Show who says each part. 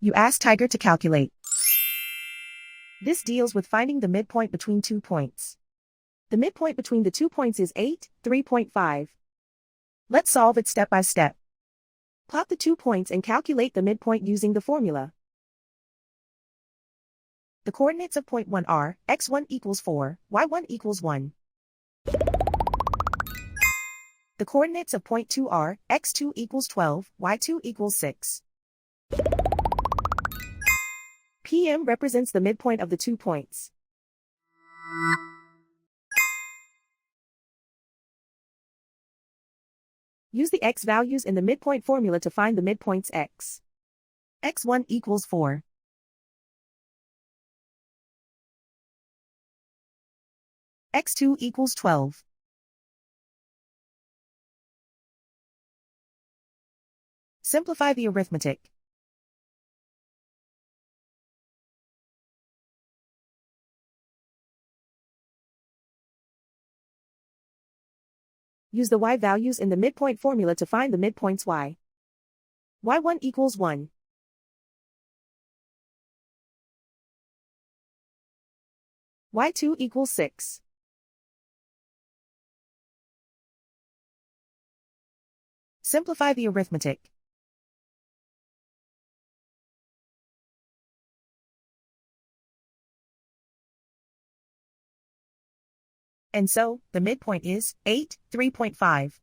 Speaker 1: You ask Tiger to calculate. This deals with finding the midpoint between 2 points. The midpoint between the 2 points is 8, 3.5. Let's solve it step by step. Plot the 2 points and calculate the midpoint using the formula. The coordinates of point 1 are x1 equals 4, y1 equals 1. The coordinates of point 2 are x2 equals 12, y2 equals 6. PM represents the midpoint of the 2 points. Use the x values in the midpoint formula to find the midpoints x. x1 equals 4. x2 equals 12. Simplify the arithmetic. Use the y values in the midpoint formula to find the midpoints y. y1 equals 1. y2 equals 6. Simplify the arithmetic. And so, the midpoint is 8, 3.5.